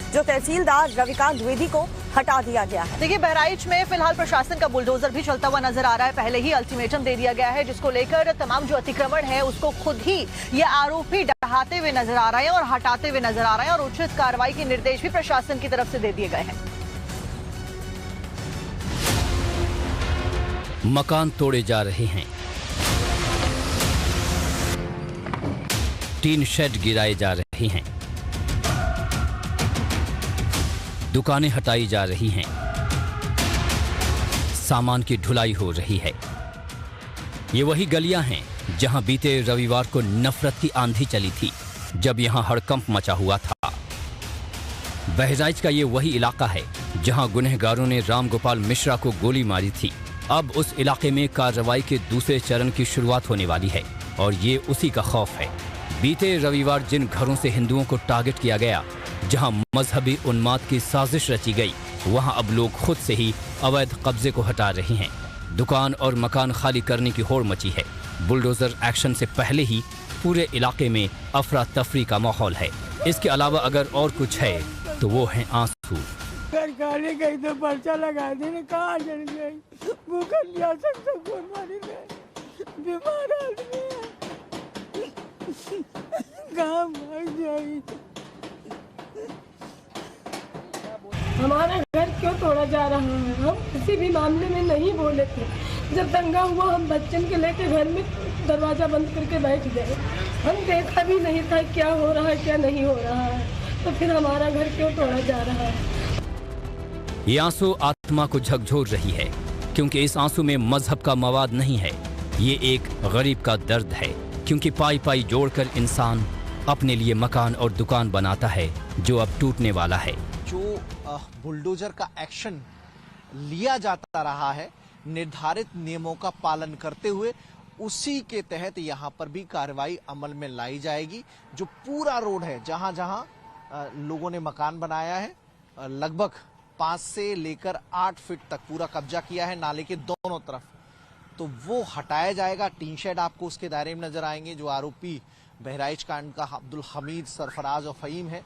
जो तहसीलदार रविकांत द्विवेदी को हटा दिया गया है। देखिए, बहराइच में फिलहाल प्रशासन का बुलडोजर भी चलता हुआ नजर आ रहा है। पहले ही अल्टीमेटम दे दिया गया है, जिसको लेकर तमाम जो अतिक्रमण है उसको खुद ही ये आरोपी डहाते हुए नजर आ रहे हैं और हटाते हुए नजर आ रहे हैं, और उचित कार्रवाई के निर्देश भी प्रशासन की तरफ से दे दिए गए हैं। मकान तोड़े जा रहे हैं, टीन शेड गिराए जा रहे हैं, दुकानें हटाई जा रही हैं, सामान की ढुलाई हो रही है। ये वही गलियां हैं जहां बीते रविवार को नफरत की आंधी चली थी, जब यहां हड़कंप मचा हुआ था। बहराइच का ये वही इलाका है जहां गुनहगारों ने रामगोपाल मिश्रा को गोली मारी थी। अब उस इलाके में कार्रवाई के दूसरे चरण की शुरुआत होने वाली है, और ये उसी का खौफ है। बीते रविवार जिन घरों से हिंदुओं को टारगेट किया गया, जहां मजहबी उन्माद की साजिश रची गई, वहां अब लोग खुद से ही अवैध कब्जे को हटा रहे हैं। दुकान और मकान खाली करने की होड़ मची है। बुलडोजर एक्शन से पहले ही पूरे इलाके में अफरा तफरी का माहौल है। इसके अलावा अगर और कुछ है तो वो है आंसू। घर खाली गई तो पर्चा लगा देने, कहाँ चल गई, भूखा प्यासा खून मारी गई, बीमार आदमी है, कहाँ भाग जाएगी। हमारा घर क्यों तोड़ा जा रहा है? हम किसी भी मामले में नहीं बोले थे। जब दंगा हुआ हम बच्चन के लेके घर में दरवाजा बंद करके बैठ गए। हम देखा भी नहीं था क्या हो रहा है क्या नहीं हो रहा है, तो फिर हमारा घर क्यों तोड़ा जा रहा है? ये आंसू आत्मा को झकझोर रही है, क्योंकि इस आंसू में मजहब का मवाद नहीं है। ये एक गरीब का दर्द है, क्योंकि पाई पाई जोड़कर इंसान अपने लिए मकान और दुकान बनाता है जो अब टूटने वाला है। जो बुलडोजर का एक्शन लिया जाता रहा है निर्धारित नियमों का पालन करते हुए, उसी के तहत यहाँ पर भी कार्रवाई अमल में लाई जाएगी। जो पूरा रोड है जहाँ जहाँ लोगों ने मकान बनाया है, लगभग 5 से लेकर 8 फीट तक पूरा कब्जा किया है नाले के दोनों तरफ, तो वो हटाया जाएगा। टीन शेड आपको उसके दायरे में नजर आएंगे। जो आरोपी बहराइच कांड का अब्दुल हमीद, सरफराज और फहीम है,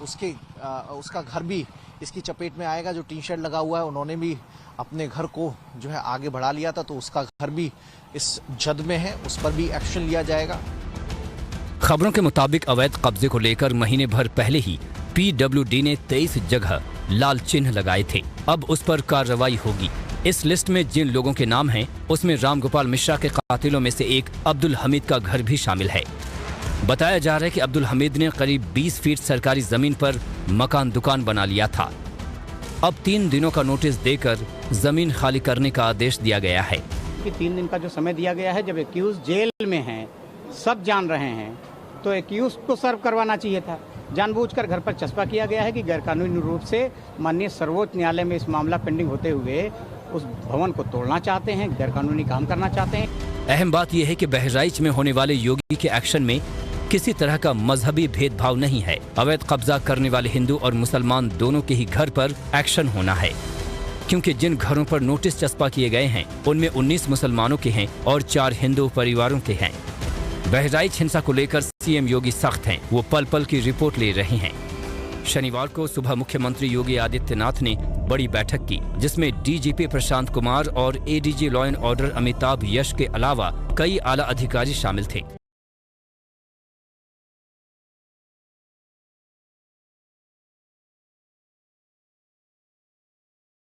उसका घर भी इसकी चपेट में आएगा। जो टी शर्ट लगा हुआ है, उन्होंने भी अपने घर को जो है आगे बढ़ा लिया था, तो उसका घर भी इस जद में है, उस पर भी एक्शन लिया जाएगा। खबरों के मुताबिक अवैध कब्जे को लेकर महीने भर पहले ही PWD ने 23 जगह लाल चिन्ह लगाए थे। अब उस पर कार्रवाई होगी। इस लिस्ट में जिन लोगों के नाम हैं, उसमें रामगोपाल मिश्रा के कातिलों में से एक अब्दुल हमीद का घर भी शामिल है। बताया जा रहा है कि अब्दुल हमीद ने करीब 20 फीट सरकारी जमीन पर मकान दुकान बना लिया था। अब 3 दिनों का नोटिस देकर जमीन खाली करने का आदेश दिया गया है। 3 दिन का जो समय दिया गया है, जब एक्यूज जेल में हैं, सब जान रहे हैं, तो एक्यूज को सर्व करवाना चाहिए था। जानबूझकर घर पर चस्पा किया गया है कि गैरकानूनी रूप से माननीय सर्वोच्च न्यायालय में इस मामला पेंडिंग होते हुए उस भवन को तोड़ना चाहते हैं, गैरकानूनी काम करना चाहते हैं। अहम बात यह है कि बहराइच में होने वाले योगी के एक्शन में किसी तरह का मजहबी भेदभाव नहीं है। अवैध कब्जा करने वाले हिंदू और मुसलमान दोनों के ही घर पर एक्शन होना है, क्योंकि जिन घरों पर नोटिस चस्पा किए गए हैं, उनमें 19 मुसलमानों के हैं और 4 हिंदू परिवारों के हैं। बहराइच हिंसा को लेकर CM योगी सख्त हैं। वो पल पल की रिपोर्ट ले रहे हैं। शनिवार को सुबह मुख्यमंत्री योगी आदित्यनाथ ने बड़ी बैठक की, जिसमें DGP प्रशांत कुमार और ADG law and order Amitabh Yash के अलावा कई आला अधिकारी शामिल थे।